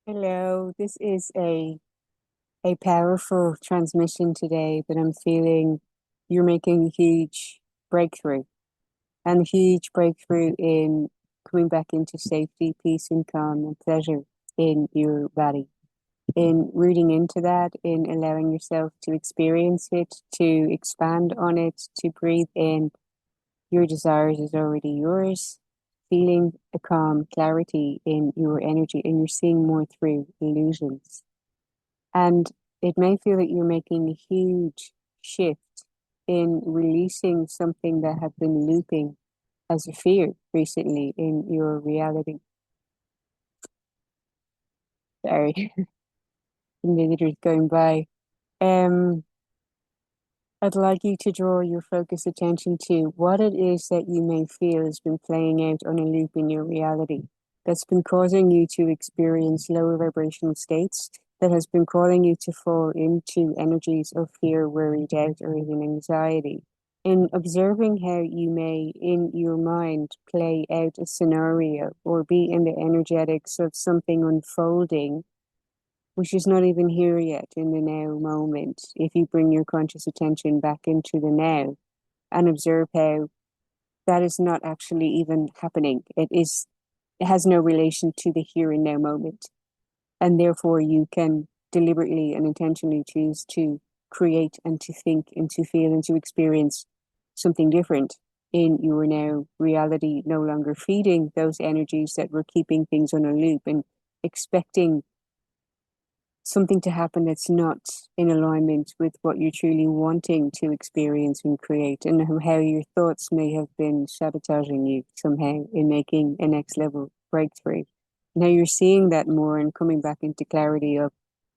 Hello, this is a powerful transmission today, but I'm feeling you're making a huge breakthrough and a huge breakthrough in coming back into safety, peace, and calm and pleasure in your body, in rooting into that, in allowing yourself to experience it, to expand on it, to breathe in your desires is already yours, feeling a calm clarity in your energy, and you're seeing more through illusions. And it may feel that you're making a huge shift in releasing something that had been looping as a fear recently in your reality. Sorry, visitors going by. Um, I'd like you to draw your focus attention to what it is that you may feel has been playing out on a loop in your reality that's been causing you to experience lower vibrational states, that has been causing you to fall into energies of fear, worry, doubt, or even anxiety. In observing how you may, in your mind, play out a scenario or be in the energetics of something unfolding which is not even here yet in the now moment. If you bring your conscious attention back into the now and observe how that is not actually even happening, it has no relation to the here and now moment. And therefore, you can deliberately and intentionally choose to create and to think and to feel and to experience something different in your now reality, no longer feeding those energies that were keeping things on a loop and expecting something to happen that's not in alignment with what you're truly wanting to experience and create, and how your thoughts may have been sabotaging you somehow in making a next level breakthrough. Now you're seeing that more and coming back into clarity of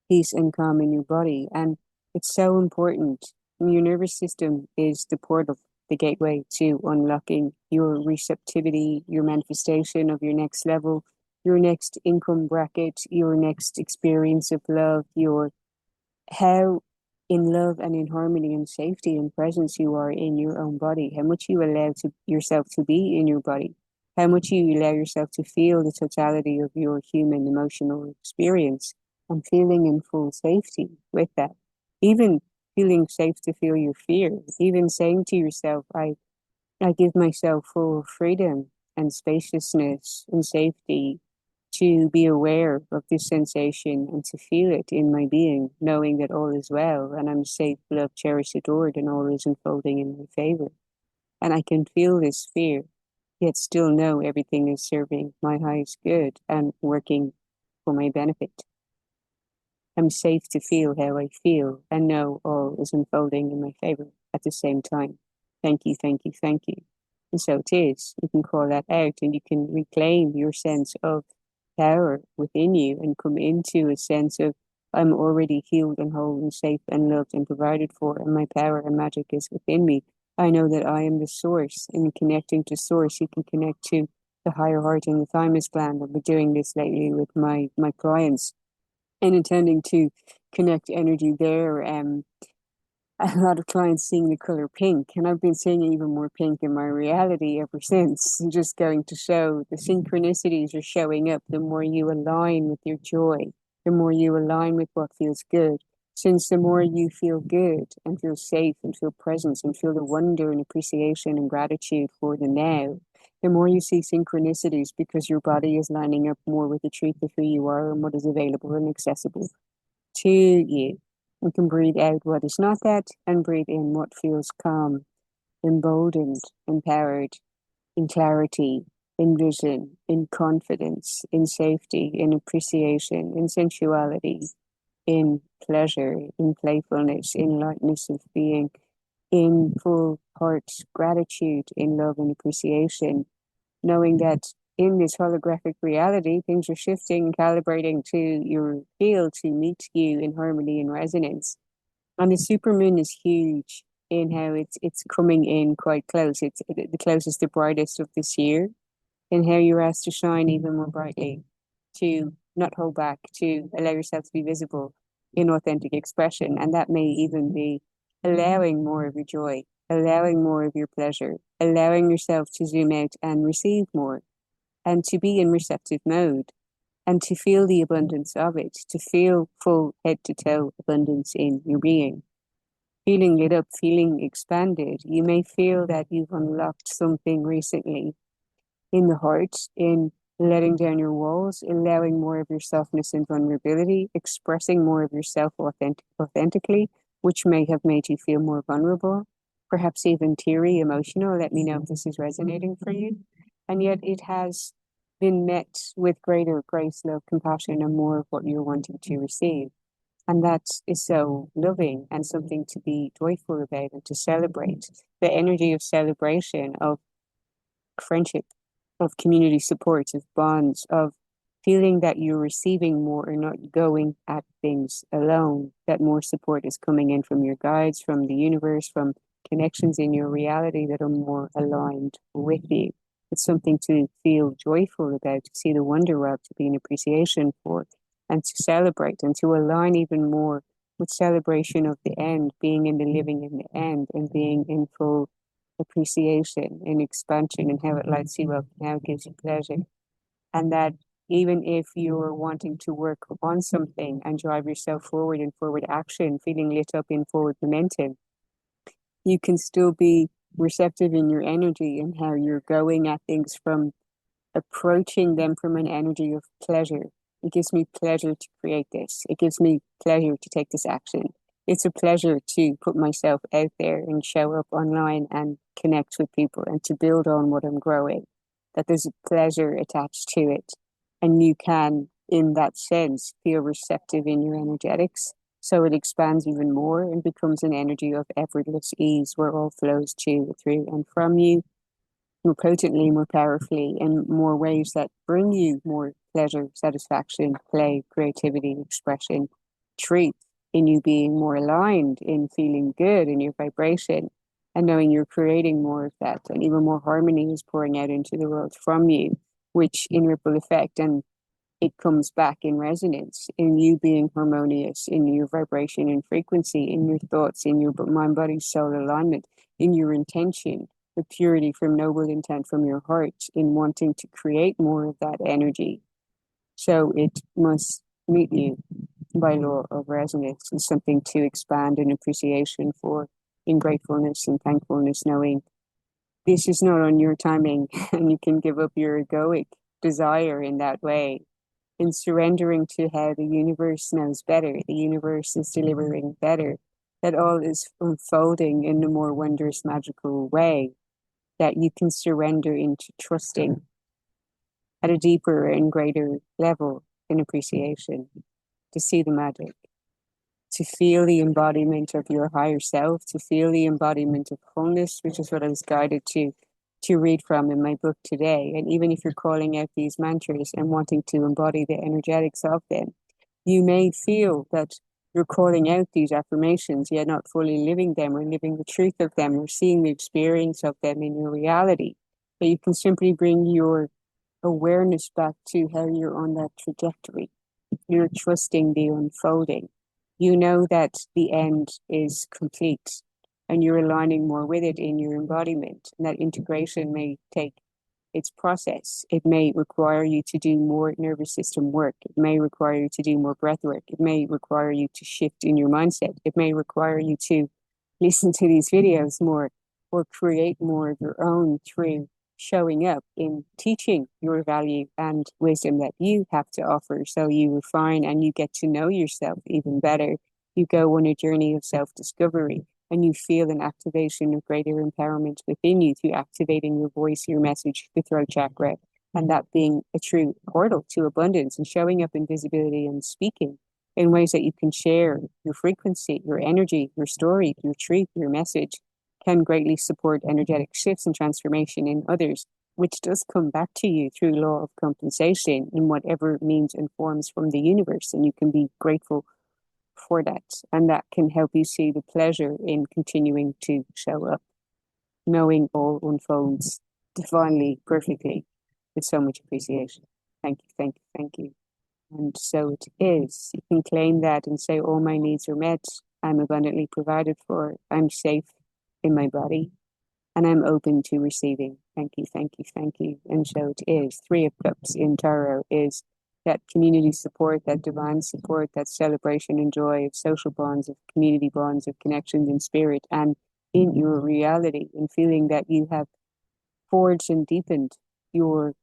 peace and calm in your body. And it's so important. Your nervous system is the portal, the gateway to unlocking your receptivity, your manifestation of your next level, your next income bracket, your next experience of love, your how in love and in harmony and safety and presence you are in your own body, how much you allow to yourself to be in your body, how much you allow yourself to feel the totality of your human emotional experience and feeling in full safety with that. Even feeling safe to feel your fears, even saying to yourself, I give myself full freedom and spaciousness and safety to be aware of this sensation and to feel it in my being, knowing that all is well and I'm safe, loved, cherished, adored, and all is unfolding in my favor. And I can feel this fear, yet still know everything is serving my highest good and working for my benefit. I'm safe to feel how I feel and know all is unfolding in my favor at the same time. Thank you, thank you, thank you. And so it is. You can call that out and you can reclaim your sense of power within you and come into a sense of I'm already healed and whole and safe and loved and provided for, and my power and magic is within me. I know that I am the source, and connecting to source, you can connect to the higher heart and the thymus gland. I've been doing this lately with my clients and intending to connect energy there. A lot of clients seeing the color pink, and I've been seeing even more pink in my reality ever since. Just going to show the synchronicities are showing up the more you align with your joy, the more you align with what feels good. Since the more you feel good and feel safe and feel presence and feel the wonder and appreciation and gratitude for the now, the more you see synchronicities because your body is lining up more with the truth of who you are and what is available and accessible to you. You can breathe out what is not that and breathe in what feels calm, emboldened, empowered, in clarity, in vision, in confidence, in safety, in appreciation, in sensuality, in pleasure, in playfulness, in lightness of being, in full heart gratitude, in love and appreciation, knowing that in this holographic reality, things are shifting and calibrating to your field to meet you in harmony and resonance. And the supermoon is huge in how it's coming in quite close. It's the closest, the brightest of this year, and how you're asked to shine even more brightly, to not hold back, to allow yourself to be visible in authentic expression. And that may even be allowing more of your joy, allowing more of your pleasure, allowing yourself to zoom out and receive more and to be in receptive mode. and to feel the abundance of it, to feel full head to toe abundance in your being, feeling lit up, feeling expanded. You may feel that you've unlocked something recently in the heart, in letting down your walls, allowing more of your softness and vulnerability, expressing more of yourself authentically, which may have made you feel more vulnerable, perhaps even teary, emotional. Let me know if this is resonating for you. And yet it has been met with greater grace, love, compassion, and more of what you're wanting to receive. And that is so loving and something to be joyful about and to celebrate. The energy of celebration, of friendship, of community support, of bonds, of feeling that you're receiving more and not going at things alone, that more support is coming in from your guides, from the universe, from connections in your reality that are more aligned with you. It's something to feel joyful about, to see the wonder of, to be in appreciation for, and to celebrate and to align even more with celebration of the end, being in the living in the end and being in full appreciation and expansion and how it lights you up and how it gives you pleasure. And that even if you're wanting to work on something and drive yourself forward in forward action, feeling lit up in forward momentum, you can still be receptive in your energy and how you're going at things from approaching them from an energy of pleasure. It gives me pleasure to create this. It gives me pleasure to take this action. It's a pleasure to put myself out there and show up online and connect with people and to build on what I'm growing. That there's a pleasure attached to it. And you can, in that sense, feel receptive in your energetics. So it expands even more and becomes an energy of effortless ease where all flows to, through, and from you more potently, more powerfully, in more ways that bring you more pleasure, satisfaction, play, creativity, expression, truth, in you being more aligned, in feeling good in your vibration, and knowing you're creating more of that, and even more harmony is pouring out into the world from you, which in ripple effect and it comes back in resonance in you being harmonious in your vibration and frequency, in your thoughts, in your mind, body, soul alignment, in your intention, the purity from noble intent from your heart, in wanting to create more of that energy. So it must meet you by law of resonance and something to expand in appreciation for, in gratefulness and thankfulness, knowing this is not on your timing and you can give up your egoic desire in that way in surrendering to how the universe knows better, the universe is delivering better, that all is unfolding in a more wondrous, magical way, that you can surrender into trusting at a deeper and greater level in appreciation, to see the magic, to feel the embodiment of your higher self, to feel the embodiment of wholeness, which is what I was guided to read from in my book today. And even if you're calling out these mantras and wanting to embody the energetics of them, you may feel that you're calling out these affirmations, yet not fully living them or living the truth of them or seeing the experience of them in your reality. But you can simply bring your awareness back to how you're on that trajectory. You're trusting the unfolding. You know that the end is complete and you're aligning more with it in your embodiment. And that integration may take its process. It may require you to do more nervous system work. It may require you to do more breath work. It may require you to shift in your mindset. It may require you to listen to these videos more or create more of your own through showing up in teaching your value and wisdom that you have to offer. So you refine and you get to know yourself even better. You go on a journey of self-discovery and you feel an activation of greater empowerment within you through activating your voice, your message, the throat chakra, and that being a true portal to abundance and showing up in visibility and speaking in ways that you can share your frequency, your energy, your story, your truth, your message can greatly support energetic shifts and transformation in others, which does come back to you through law of compensation in whatever means and forms from the universe. And you can be grateful for that. And that can help you see the pleasure in continuing to show up, knowing all unfolds divinely, perfectly, with so much appreciation. Thank you, thank you, thank you. And so it is. You can claim that and say, all my needs are met. I'm abundantly provided for. I'm safe in my body. And I'm open to receiving. Thank you, thank you, thank you. And so it is. Three of Cups in Tarot is that community support, that divine support, that celebration and joy of social bonds, of community bonds, of connections in spirit and in your reality, and feeling that you have forged and deepened your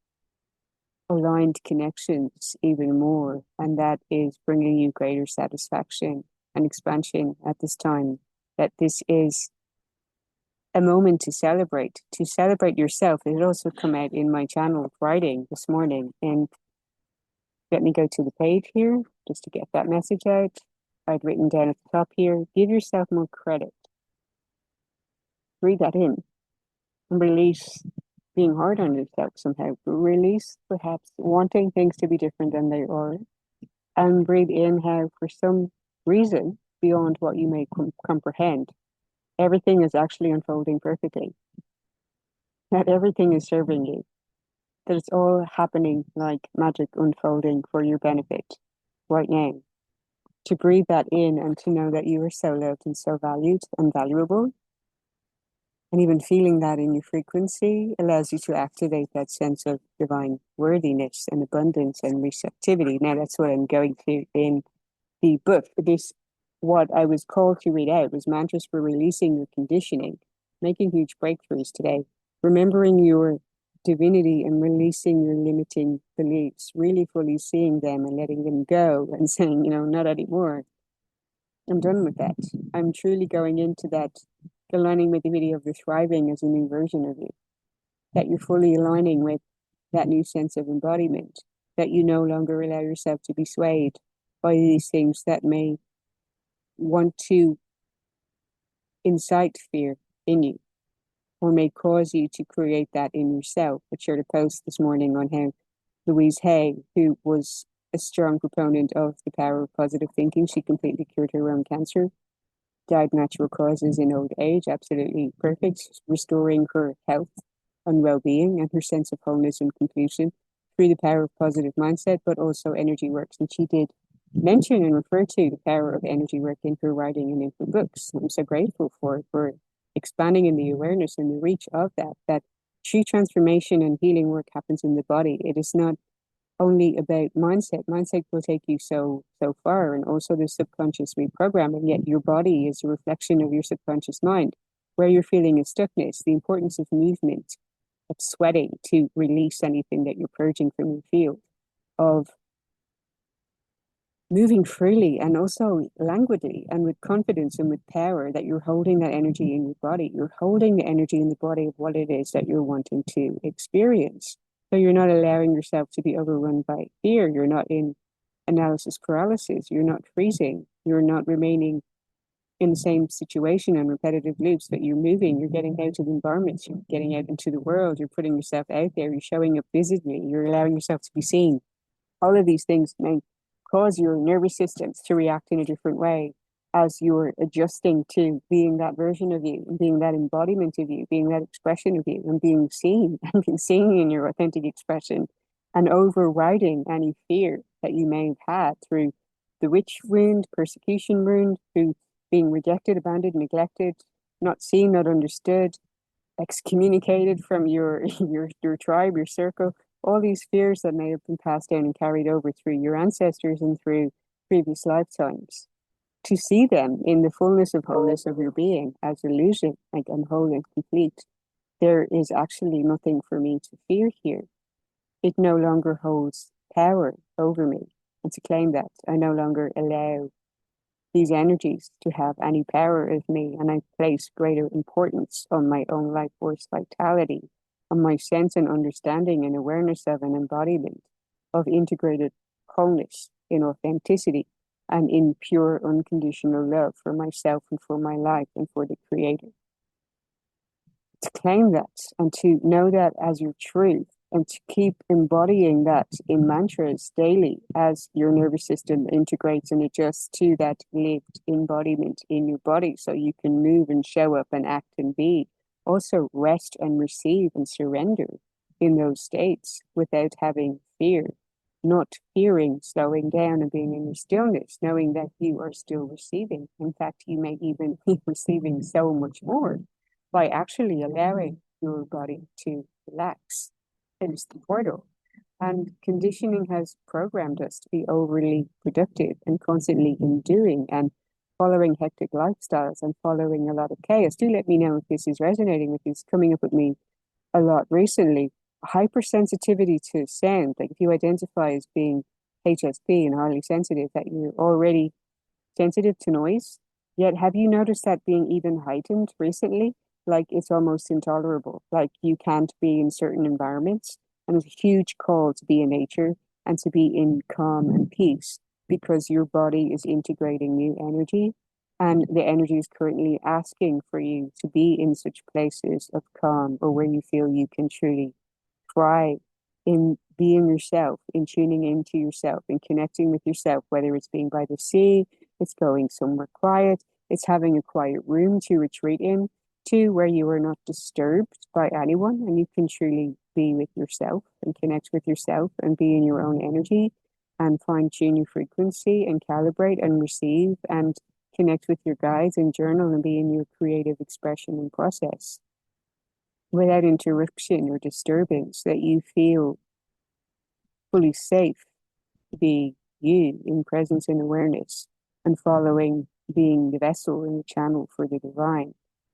aligned connections even more. And that is bringing you greater satisfaction and expansion at this time. That this is a moment to celebrate yourself. It also come out in my channel of writing this morning. And let me go to the page here just to get that message out. I'd written down at the top here, give yourself more credit. Read that in and release being hard on yourself somehow. Release perhaps wanting things to be different than they are. And breathe in how for some reason beyond what you may comprehend, everything is actually unfolding perfectly. That everything is serving you. That it's all happening like magic unfolding for your benefit right now. To breathe that in and to know that you are so loved and so valued and valuable. And even feeling that in your frequency allows you to activate that sense of divine worthiness and abundance and receptivity. Now, that's what I'm going through in the book. This, what I was called to read out was mantras for releasing your conditioning, making huge breakthroughs today, remembering your divinity and releasing your limiting beliefs, really fully seeing them and letting them go and saying, not anymore. I'm done with that. I'm truly going into that, aligning with the video of the thriving as a new version of you, that you're fully aligning with that new sense of embodiment, that you no longer allow yourself to be swayed by these things that may want to incite fear in you or may cause you to create that in yourself. I shared a post this morning on how Louise Hay, who was a strong proponent of the power of positive thinking, she completely cured her own cancer, died natural causes in old age, absolutely perfect, restoring her health and well-being and her sense of wholeness and completion through the power of positive mindset, but also energy works. And she did mention and refer to the power of energy work in her writing and in her books. I'm so grateful for expanding in the awareness and the reach of that true transformation and healing work happens in the body. It is not only about mindset. Mindset will take you so far, and also the subconscious reprogramming. Yet your body is a reflection of your subconscious mind. Where you're feeling a stuckness, the importance of movement, of sweating to release anything that you're purging from your field, of moving freely and also languidly and with confidence and with power, that you're holding that energy in your body. You're holding the energy in the body of what it is that you're wanting to experience. So you're not allowing yourself to be overrun by fear. You're not in analysis paralysis. You're not freezing. You're not remaining in the same situation and repetitive loops, but you're moving. You're getting out of environments. You're getting out into the world. You're putting yourself out there. You're showing up visibly. You're allowing yourself to be seen. All of these things may cause your nervous systems to react in a different way as you're adjusting to being that version of you and being that embodiment of you, being that expression of you and being seen and being seen in your authentic expression and overriding any fear that you may have had through the witch wound, persecution wound, through being rejected, abandoned, neglected, not seen, not understood, excommunicated from your tribe, your circle, all these fears that may have been passed down and carried over through your ancestors and through previous lifetimes. To see them in the fullness of wholeness of your being as illusion, like I'm whole and complete, there is actually nothing for me to fear here. It no longer holds power over me. And to claim that, I no longer allow these energies to have any power of me, and I place greater importance on my own life force vitality, on my sense and understanding and awareness of an embodiment of integrated wholeness in authenticity and in pure unconditional love for myself and for my life and for the Creator. To claim that and to know that as your truth and to keep embodying that in mantras daily as your nervous system integrates and adjusts to that lived embodiment in your body so you can move and show up and act and be. Also rest and receive and surrender in those states without having fear, not fearing slowing down and being in your stillness, knowing that you are still receiving. In fact, you may even be receiving so much more by actually allowing your body to relax. It is the portal. And conditioning has programmed us to be overly productive and constantly in doing and following hectic lifestyles and following a lot of chaos. Do let me know if this is resonating with you. It's coming up with me a lot recently. Hypersensitivity to sound, like if you identify as being HSP and highly sensitive, that you're already sensitive to noise. Yet, have you noticed that being even heightened recently? Like it's almost intolerable. Like you can't be in certain environments. And it's a huge call to be in nature and to be in calm and peace because your body is integrating new energy. And the energy is currently asking for you to be in such places of calm or where you feel you can truly thrive in being yourself, in tuning into yourself, in connecting with yourself, whether it's being by the sea, it's going somewhere quiet, it's having a quiet room to retreat in, to where you are not disturbed by anyone and you can truly be with yourself and connect with yourself and be in your own energy and fine tune your frequency and calibrate and receive and connect with your guides and journal and be in your creative expression and process without interruption or disturbance, that you feel fully safe to be you in presence and awareness and following being the vessel and the channel for the divine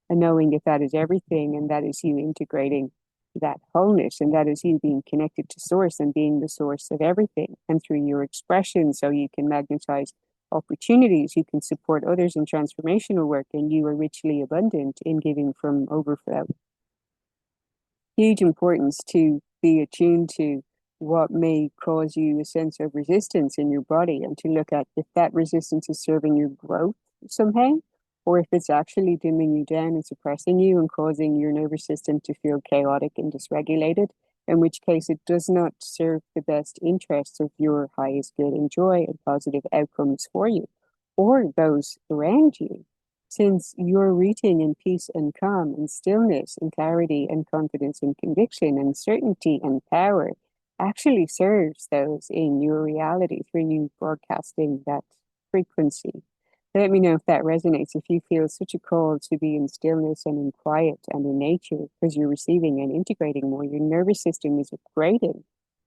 and knowing that that is everything and that is you integrating that wholeness and that is you being connected to source and being the source of everything and through your expression so you can magnetize opportunities, you can support others in transformational work and you are richly abundant in giving from overflow. Huge importance to be attuned to what may cause you a sense of resistance in your body and to look at if that resistance is serving your growth somehow, or if it's actually dimming you down and suppressing you and causing your nervous system to feel chaotic and dysregulated, in which case it does not serve the best interests of your highest good and joy and positive outcomes for you or those around you. Since you're reaching in peace and calm and stillness and clarity and confidence and conviction and certainty and power actually serves those in your reality through you broadcasting that frequency. Let me know if that resonates, if you feel such a call to be in stillness and in quiet and in nature because you're receiving and integrating more. Your nervous system is upgrading,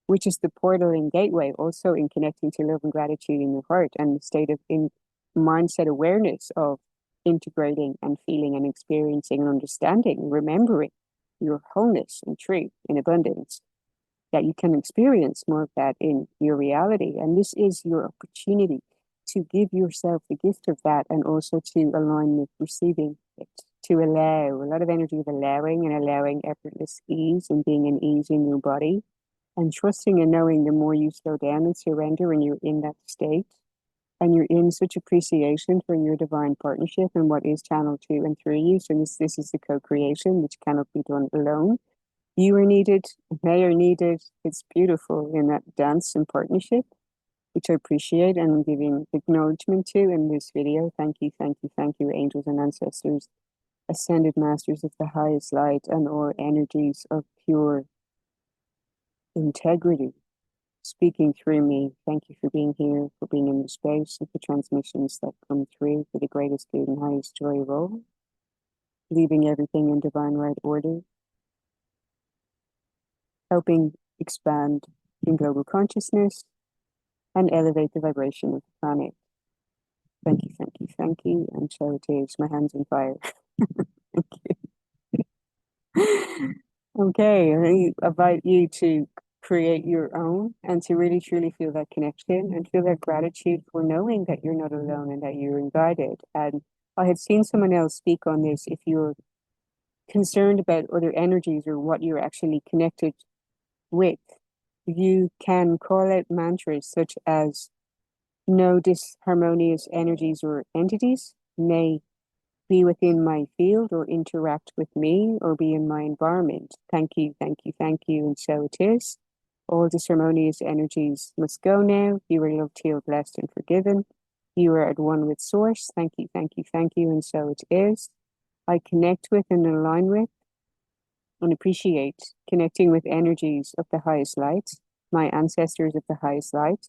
which is the portal and gateway also in connecting to love and gratitude in your heart and the state of in mindset awareness of integrating and feeling and experiencing and understanding, remembering your wholeness and truth in abundance, that you can experience more of that in your reality. And this is your opportunity to give yourself the gift of that and also to align with receiving it, to allow a lot of energy of allowing and allowing effortless ease and being in ease in your body and trusting and knowing the more you slow down and surrender and you're in that state and you're in such appreciation for your divine partnership and what is channeled to and through you. So this is the co-creation, which cannot be done alone. You are needed, they are needed. It's beautiful in that dance and partnership, which I appreciate and I'm giving acknowledgement to in this video. Thank you, thank you, thank you, angels and ancestors, ascended masters of the highest light and all energies of pure integrity speaking through me. Thank you for being here, for being in the space, and for transmissions that come through for the greatest good and highest joy of all, leaving everything in divine right order, helping expand in global consciousness and elevate the vibration of the planet. Thank you, thank you, thank you. And so it is. My hands on fire. Thank you. Okay, I invite you to create your own and to really truly feel that connection and feel that gratitude for knowing that you're not alone and that you're guided. And I had seen someone else speak on this. If you're concerned about other energies or what you're actually connected with, you can call out mantras such as no disharmonious energies or entities may be within my field or interact with me or be in my environment. Thank you, thank you, thank you. And so it is. All disharmonious energies must go now. You are loved, healed, blessed, and forgiven. You are at one with source. Thank you, thank you, thank you. And so it is. I connect with and align with and appreciate connecting with energies of the highest light, my ancestors of the highest light,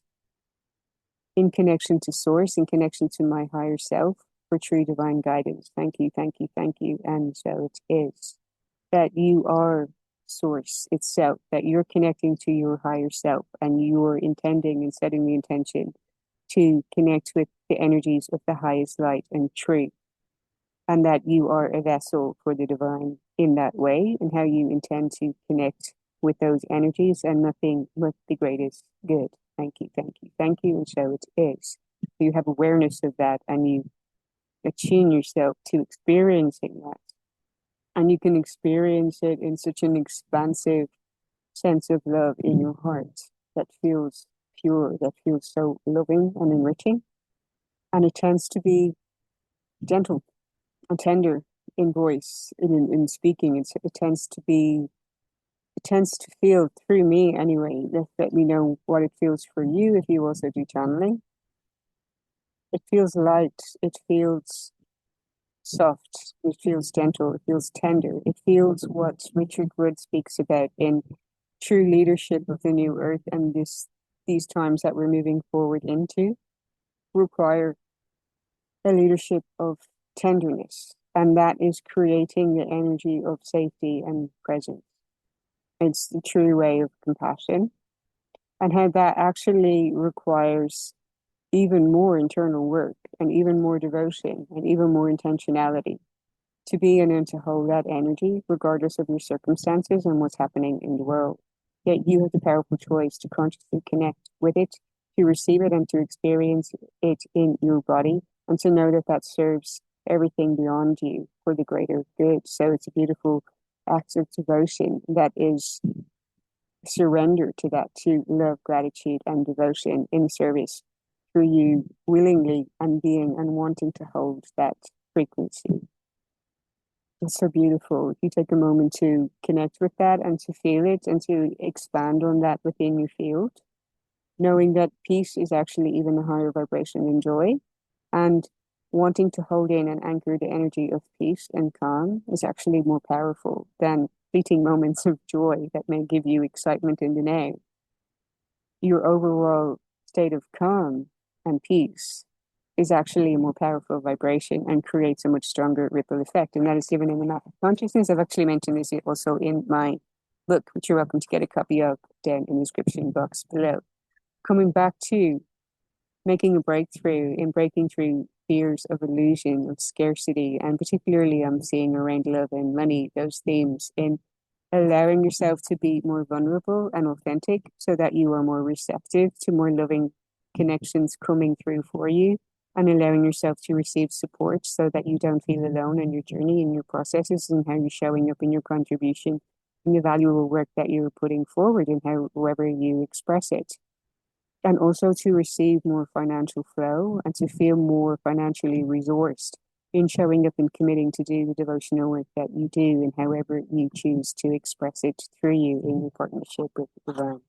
in connection to source, in connection to my higher self for true divine guidance. Thank you, thank you, thank you. And so it is that you are source itself, that you're connecting to your higher self and you're intending and setting the intention to connect with the energies of the highest light and truth, and that you are a vessel for the divine in that way, and how you intend to connect with those energies and nothing but the greatest good. Thank you, thank you, thank you. And so it is. You have awareness of that and you attune yourself to experiencing that. And you can experience it in such an expansive sense of love in your heart that feels pure, that feels so loving and enriching. And it tends to be gentle and tender in voice, in speaking. It tends to be, it tends to feel through me anyway. Let me know what it feels for you if you also do channeling. It feels light, it feels soft, it feels gentle, it feels tender. It feels what Richard Wood speaks about in true leadership of the new earth, and these times that we're moving forward into require a leadership of tenderness, and that is creating the energy of safety and presence. It's the true way of compassion, and how that actually requires even more internal work and even more devotion and even more intentionality to be in and to hold that energy regardless of your circumstances and what's happening in the world. Yet you have the powerful choice to consciously connect with it, to receive it and to experience it in your body, and to know that that serves everything beyond you for the greater good. So it's a beautiful act of devotion that is surrender to that, to love, gratitude, and devotion in service through you willingly and being and wanting to hold that frequency. It's so beautiful. If you take a moment to connect with that and to feel it and to expand on that within your field, knowing that peace is actually even a higher vibration than joy, and wanting to hold in and anchor the energy of peace and calm is actually more powerful than fleeting moments of joy that may give you excitement in the now. Your overall state of calm and peace is actually a more powerful vibration and creates a much stronger ripple effect. And that is given in the map of consciousness. I've actually mentioned this also in my book, which you're welcome to get a copy of down in the description box below. Coming back to making a breakthrough in breaking through fears of illusion, of scarcity, and particularly I'm seeing around love and money, those themes in allowing yourself to be more vulnerable and authentic so that you are more receptive to more loving connections coming through for you, and allowing yourself to receive support so that you don't feel alone in your journey, in your processes, and how you're showing up in your contribution and the valuable work that you're putting forward and however you express it. And also to receive more financial flow and to feel more financially resourced in showing up and committing to do the devotional work that you do and however you choose to express it through you in your partnership with the divine.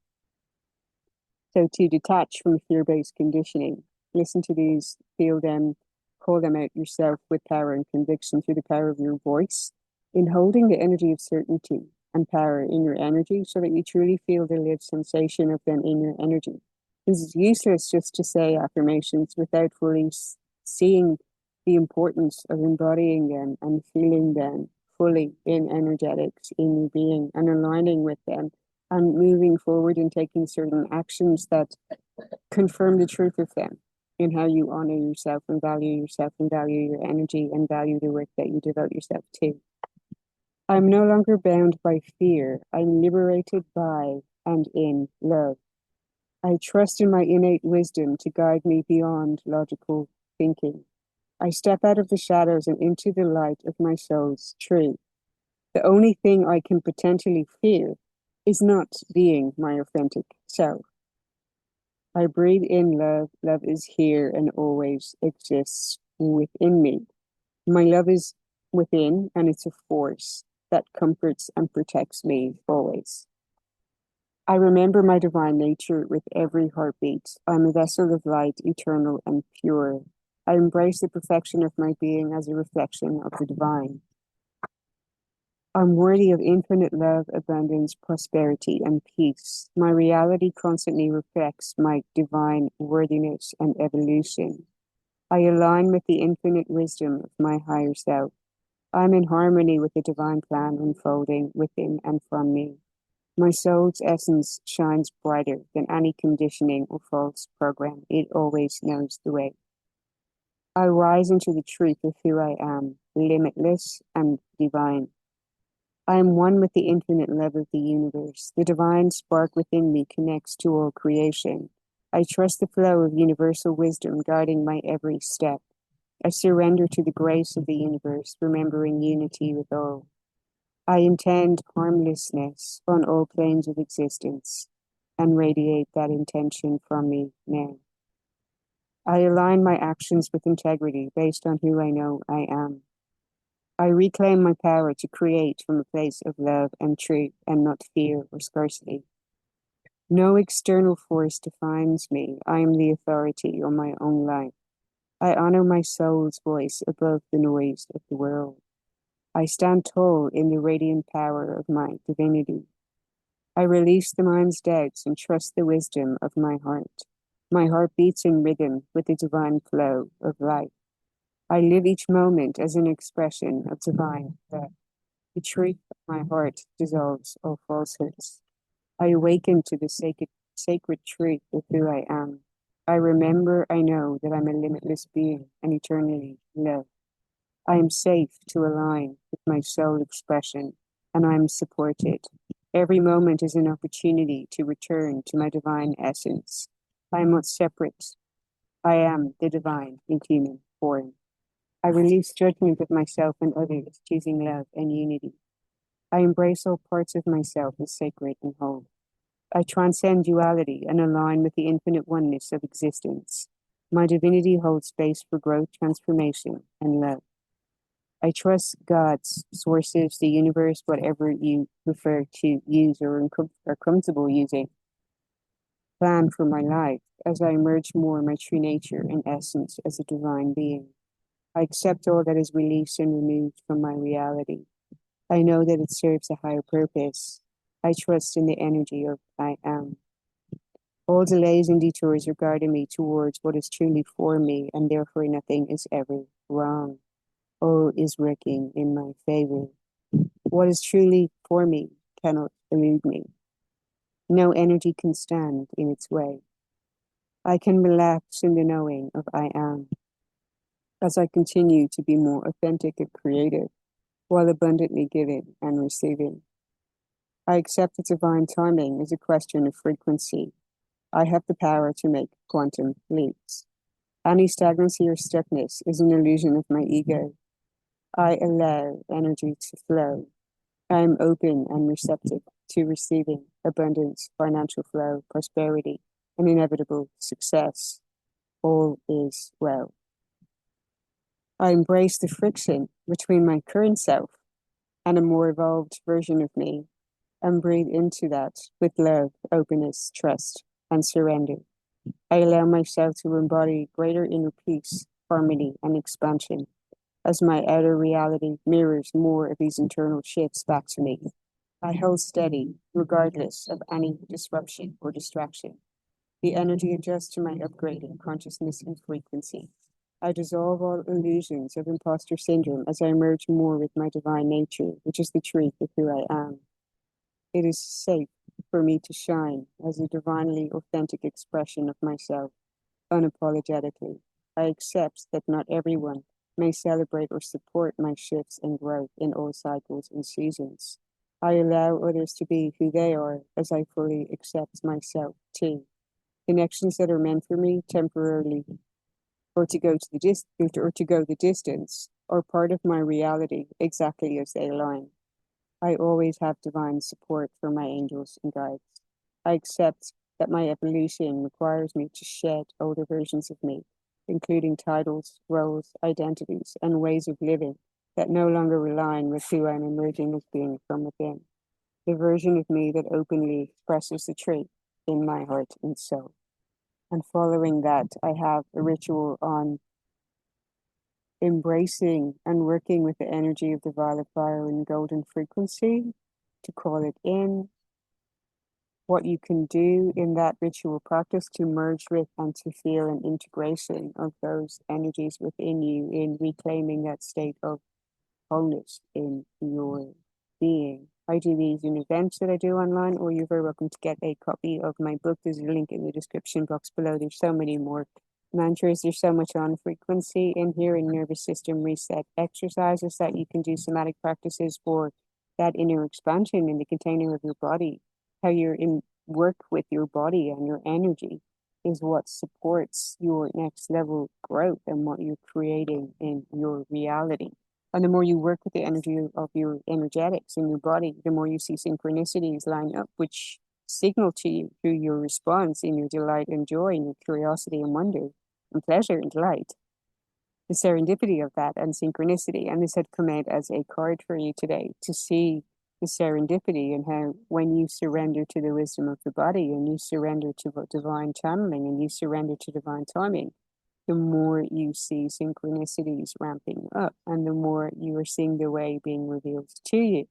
So to detach from fear-based conditioning, listen to these, feel them, call them out yourself with power and conviction through the power of your voice, in holding the energy of certainty and power in your energy so that you truly feel the lived sensation of them in your energy. It's useless just to say affirmations without fully seeing the importance of embodying them and feeling them fully in energetics, in your being, and aligning with them and moving forward and taking certain actions that confirm the truth of them in how you honor yourself and value your energy and value the work that you devote yourself to. I'm no longer bound by fear. I'm liberated by and in love. I trust in my innate wisdom to guide me beyond logical thinking. I step out of the shadows and into the light of my soul's truth. The only thing I can potentially fear is not being my authentic self. I breathe in love. Love is here and always exists within me. My love is within, and it's a force that comforts and protects me always. I remember my divine nature with every heartbeat. I'm a vessel of light, eternal and pure. I embrace the perfection of my being as a reflection of the divine. I'm worthy of infinite love, abundance, prosperity, and peace. My reality constantly reflects my divine worthiness and evolution. I align with the infinite wisdom of my higher self. I'm in harmony with the divine plan unfolding within and from me. My soul's essence shines brighter than any conditioning or false program. It always knows the way. I rise into the truth of who I am, limitless and divine. I am one with the infinite love of the universe. The divine spark within me connects to all creation. I trust the flow of universal wisdom guiding my every step. I surrender to the grace of the universe, remembering unity with all. I intend harmlessness on all planes of existence and radiate that intention from me now. I align my actions with integrity based on who I know I am. I reclaim my power to create from a place of love and truth and not fear or scarcity. No external force defines me. I am the authority on my own life. I honor my soul's voice above the noise of the world. I stand tall in the radiant power of my divinity. I release the mind's doubts and trust the wisdom of my heart. My heart beats in rhythm with the divine flow of life. I live each moment as an expression of divine love. The truth of my heart dissolves all falsehoods. I awaken to the sacred truth of who I am. I know that I'm a limitless being and eternally loved. I am safe to align with my soul expression, and I am supported. Every moment is an opportunity to return to my divine essence. I am not separate. I am the divine in human form. I release judgment of myself and others, choosing love and unity. I embrace all parts of myself as sacred and whole. I transcend duality and align with the infinite oneness of existence. My divinity holds space for growth, transformation, and love. I trust God's sources, the universe, whatever you prefer to use or are comfortable using, plan for my life as I emerge more in my true nature and essence as a divine being. I accept all that is released and removed from my reality. I know that it serves a higher purpose. I trust in the energy of I am. All delays and detours are guiding me towards what is truly for me, and therefore nothing is ever wrong. All is working in my favor. What is truly for me cannot elude me. No energy can stand in its way. I can relax in the knowing of I am as I continue to be more authentic and creative while abundantly giving and receiving. I accept that divine timing is a question of frequency. I have the power to make quantum leaps. Any stagnancy or stuckness is an illusion of my ego. I allow energy to flow. I am open and receptive to receiving abundance, financial flow, prosperity, and inevitable success. All is well. I embrace the friction between my current self and a more evolved version of me and breathe into that with love, openness, trust, and surrender. I allow myself to embody greater inner peace, harmony, and expansion as my outer reality mirrors more of these internal shifts back to me. I hold steady regardless of any disruption or distraction. The energy adjusts to my upgraded consciousness and frequency. I dissolve all illusions of imposter syndrome as I emerge more with my divine nature, which is the truth of who I am. It is safe for me to shine as a divinely authentic expression of myself, unapologetically. I accept that not everyone may celebrate or support my shifts and growth in all cycles and seasons. I allow others to be who they are as I fully accept myself too. Connections that are meant for me temporarily or to go to the distance are part of my reality exactly as they align. I always have divine support from my angels and guides. I accept that my evolution requires me to shed older versions of me, including titles, roles, identities, and ways of living that no longer align with who I'm emerging as being from within. The version of me that openly expresses the truth in my heart and soul. And following that, I have a ritual on embracing and working with the energy of the violet fire and golden frequency to call it in, what you can do in that ritual practice to merge with and to feel an integration of those energies within you in reclaiming that state of wholeness in your being. I do these in events that I do online, or you're very welcome to get a copy of my book. There's a link in the description box below. There's so many more mantras. There's so much on frequency in here, and nervous system reset exercises that you can do, somatic practices for that inner expansion in the container of your body. How you're in work with your body and your energy is what supports your next level growth and what you're creating in your reality. And the more you work with the energy of your energetics in your body, the more you see synchronicities line up, which signal to you through your response in your delight and joy and your curiosity and wonder and pleasure and delight, the serendipity of that and synchronicity. And this had come out as a card for you today to see the serendipity and how when you surrender to the wisdom of the body and you surrender to divine channeling and you surrender to divine timing, the more you see synchronicities ramping up and the more you are seeing the way being revealed to you.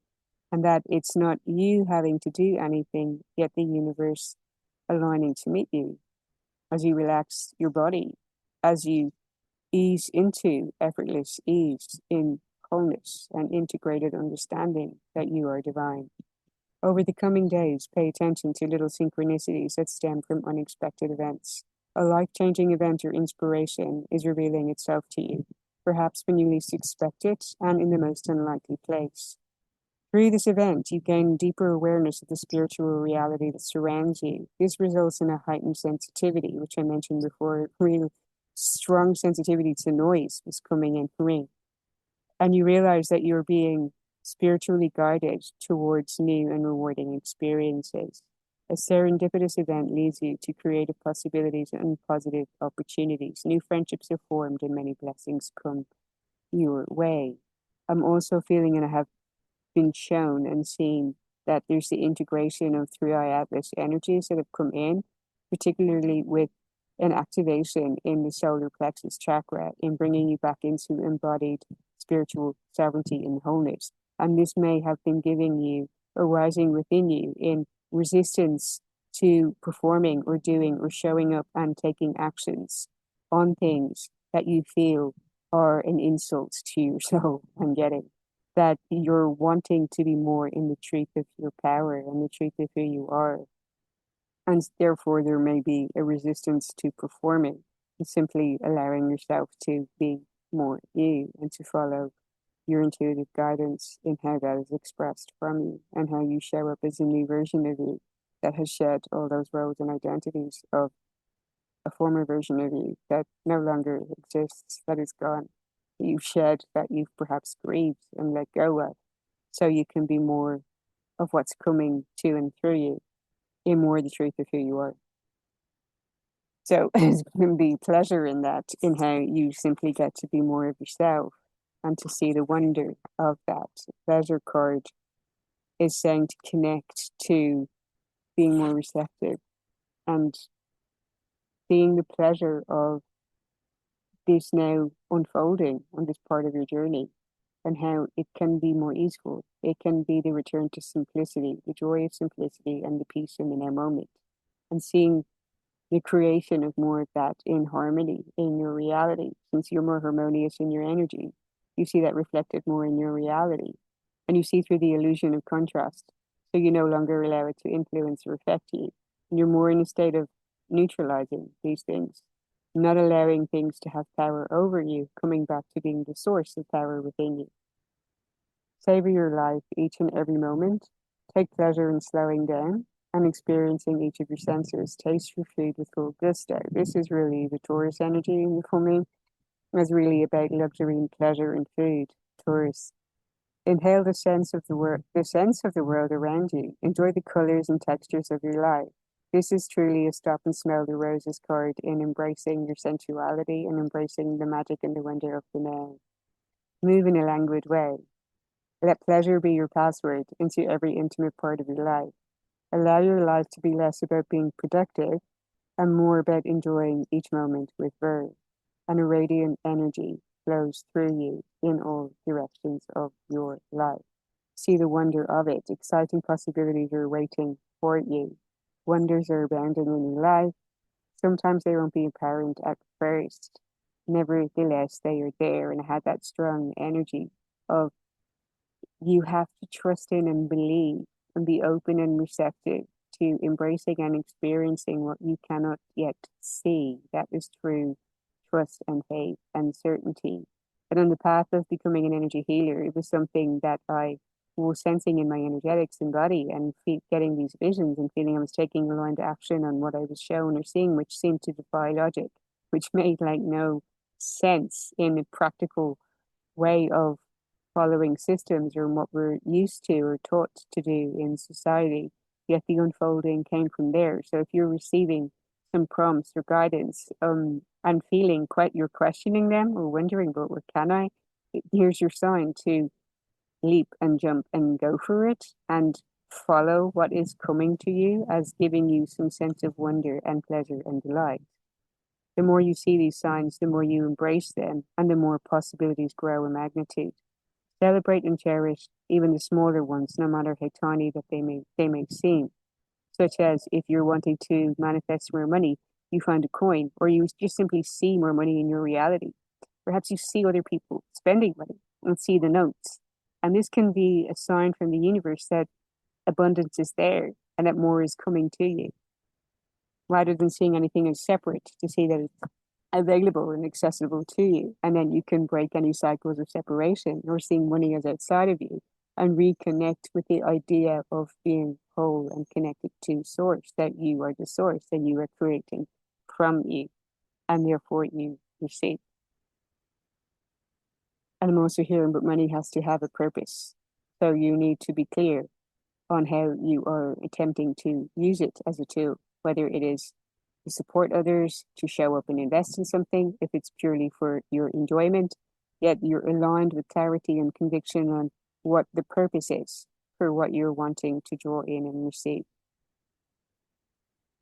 And that it's not you having to do anything, yet the universe aligning to meet you as you relax your body, as you ease into effortless ease in wholeness and integrated understanding that you are divine. Over the coming days, pay attention to little synchronicities that stem from unexpected events. A life-changing event or inspiration is revealing itself to you, perhaps when you least expect it and in the most unlikely place. Through this event, you gain deeper awareness of the spiritual reality that surrounds you. This results in a heightened sensitivity, which I mentioned before. Real strong sensitivity to noise was coming in for me. And you realize that you're being spiritually guided towards new and rewarding experiences. A serendipitous event leads you to creative possibilities and positive opportunities. New friendships are formed and many blessings come your way. I'm also feeling, and I have been shown and seen, that there's the integration of three eye atlas energies that have come in, particularly with an activation in the solar plexus chakra in bringing you back into embodied spiritual sovereignty and wholeness. And this may have been giving you or rising within you in resistance to performing or doing or showing up and taking actions on things that you feel are an insult to your soul. I'm getting that you're wanting to be more in the truth of your power and the truth of who you are. And therefore, there may be a resistance to performing and simply allowing yourself to be more you and to follow your intuitive guidance in how that is expressed from you and how you show up as a new version of you that has shed all those roles and identities of a former version of you that no longer exists, that is gone, that you've shed, that you've perhaps grieved and let go of, so you can be more of what's coming to and through you, in more the truth of who you are. So there's going to be pleasure in that, in how you simply get to be more of yourself and to see the wonder of that. The pleasure card is saying to connect to being more receptive and seeing the pleasure of this now unfolding on this part of your journey and how it can be more easeful. It can be the return to simplicity, the joy of simplicity and the peace in the now moment, and seeing the creation of more of that in harmony in your reality. Since you're more harmonious in your energy, you see that reflected more in your reality, and you see through the illusion of contrast. So you no longer allow it to influence or affect you. And you're more in a state of neutralizing these things, not allowing things to have power over you, coming back to being the source of power within you. Savor your life each and every moment. Take pleasure in slowing down and experiencing each of your senses. Taste your food with full gusto. This is really the Taurus energy for me. It's really about luxury and pleasure and food. Taurus. Inhale the sense of the world around you. Enjoy the colors and textures of your life. This is truly a stop and smell the roses card in embracing your sensuality and embracing the magic and the wonder of the now. Move in a languid way. Let pleasure be your password into every intimate part of your life. Allow your life to be less about being productive and more about enjoying each moment with verve. And a radiant energy flows through you in all directions of your life. See the wonder of it. Exciting possibilities are waiting for you. Wonders are abounding in your life. Sometimes they won't be apparent at first. Nevertheless, they are there, and I had that strong energy of you have to trust in and believe and be open and receptive to embracing and experiencing what you cannot yet see. That is through trust and faith and certainty. And on the path of becoming an energy healer, it was something that I was sensing in my energetics and body and getting these visions and feeling I was taking aligned action on what I was shown or seeing, which seemed to defy logic, which made like no sense in a practical way of following systems or what we're used to or taught to do in society. Yet the unfolding came from there. So if you're receiving some prompts or guidance, and feeling quite you're questioning them or wondering, but what can I? Here's your sign to leap and jump and go for it and follow what is coming to you as giving you some sense of wonder and pleasure and delight. The more you see these signs, the more you embrace them, and the more possibilities grow in magnitude. Celebrate and cherish even the smaller ones, no matter how tiny that they may seem. Such as if you're wanting to manifest more money, you find a coin, or you just simply see more money in your reality. Perhaps you see other people spending money and see the notes. And this can be a sign from the universe that abundance is there and that more is coming to you, rather than seeing anything as separate, to see that it's available and accessible to you. And then you can break any cycles of separation or seeing money as outside of you and reconnect with the idea of being whole and connected to source, that you are the source and you are creating from you and therefore you receive. And I'm also hearing, but money has to have a purpose. So you need to be clear on how you are attempting to use it as a tool, whether it is to support others, to show up and invest in something, if it's purely for your enjoyment, yet you're aligned with clarity and conviction on what the purpose is for what you're wanting to draw in and receive.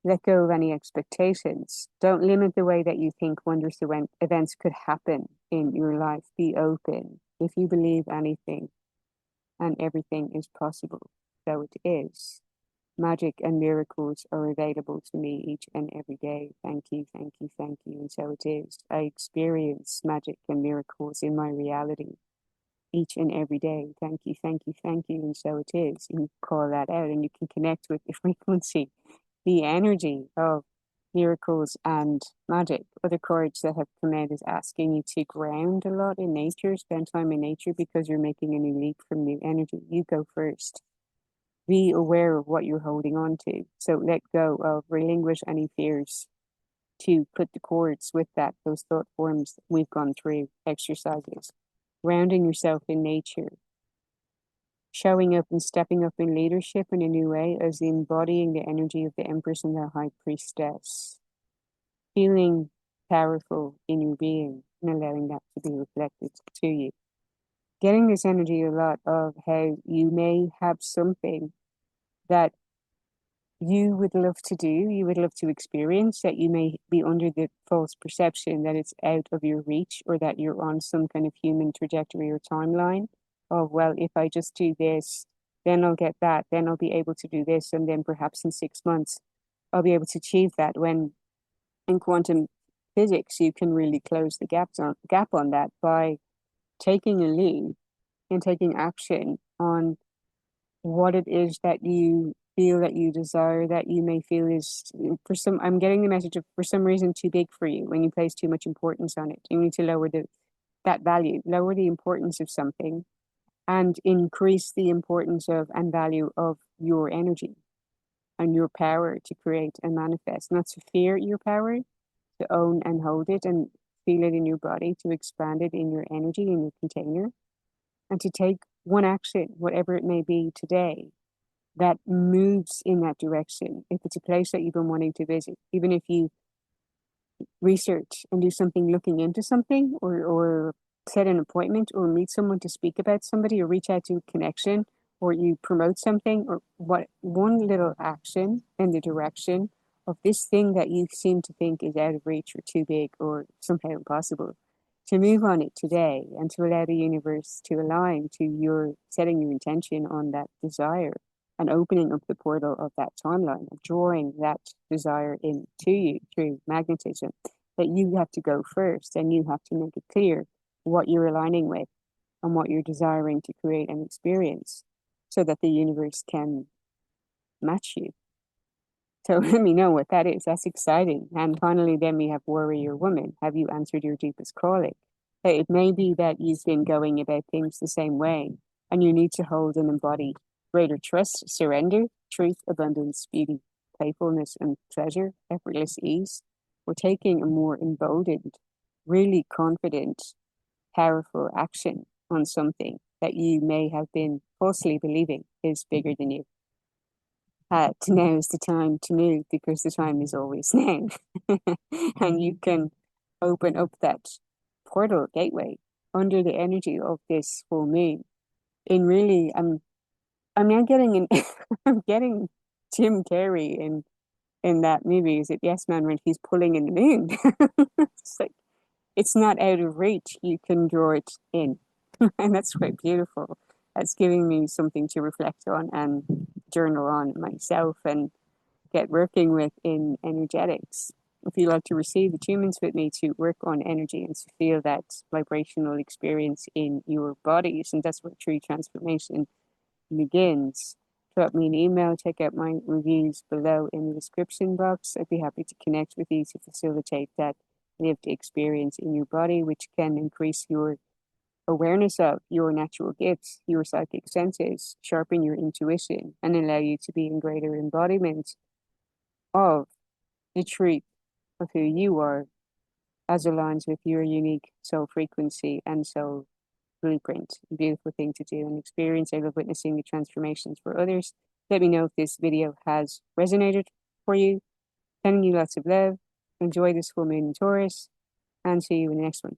Let go of any expectations. Don't limit the way that you think wondrous events could happen in your life. Be open. If you believe anything and everything is possible, so it is. Magic and miracles are available to me each and every day. Thank you, thank you, thank you. And so it is. I experience magic and miracles in my reality each and every day. Thank you, thank you, thank you. And so it is. You call that out and you can connect with the frequency, the energy of miracles and magic. Other cards that have come out is asking you to ground a lot in nature, spend time in nature because you're making a new leap from new energy. You go first. Be aware of what you're holding on to. So let go of, relinquish any fears to put the cords with that, those thought forms that we've gone through, exercises, grounding yourself in nature, showing up and stepping up in leadership in a new way as embodying the energy of the Empress and the High Priestess, feeling powerful in your being and allowing that to be reflected to you. Getting this energy a lot of how you may have something that you would love to do, you would love to experience, that you may be under the false perception that it's out of your reach or that you're on some kind of human trajectory or timeline of, well, if I just do this, then I'll get that, then I'll be able to do this, and then perhaps in 6 months I'll be able to achieve that. When in quantum physics you can really close the gap on that by taking a lead and taking action on what it is that you feel that you desire, that you may feel is, for some, I'm getting the message of, for some reason, too big for you. When you place too much importance on it, you need to lower that value, lower the importance of something and increase the importance of and value of your energy and your power to create and manifest, not to fear your power, to own and hold it and feel it in your body, to expand it in your energy, in your container, and to take one action, whatever it may be today, that moves in that direction. If it's a place that you've been wanting to visit, even if you research and do something looking into something, or set an appointment or meet someone to speak about somebody or reach out to a connection, or you promote something, or what, one little action in the direction of this thing that you seem to think is out of reach or too big or somehow impossible, to move on it today and to allow the universe to align to your setting your intention on that desire and opening up the portal of that timeline, of drawing that desire into you through magnetism. That you have to go first and you have to make it clear what you're aligning with on what you're desiring to create and experience so that the universe can match you. So let me know what that is. That's exciting. And finally, then we have warrior woman. Have you answered your deepest calling? It may be that you've been going about things the same way, and you need to hold and embody greater trust, surrender, truth, abundance, beauty, playfulness, and pleasure, effortless ease. We're taking a more emboldened, really confident, powerful action on something that you may have been falsely believing is bigger than you. To now is the time to move because the time is always now. And you can open up that portal gateway under the energy of this full moon. And really, I'm now getting I'm getting Jim Carrey in that movie. Is it Yes Man when he's pulling in the moon? It's like it's not out of reach. You can draw it in. And that's quite beautiful. That's giving me something to reflect on and journal on myself and get working with in energetics. If you like to receive attunements with me to work on energy and to feel that vibrational experience in your bodies, and that's where true transformation begins. Drop me an email, check out my reviews below in the description box. I'd be happy to connect with you to facilitate that lived experience in your body, which can increase your awareness of your natural gifts, your psychic senses, sharpen your intuition, and allow you to be in greater embodiment of the truth of who you are as aligns with your unique soul frequency and soul blueprint. A beautiful thing to do and experience. I love witnessing the transformations for others. Let me know if this video has resonated for you. Sending you lots of love. Enjoy this full moon in Taurus, and see you in the next one.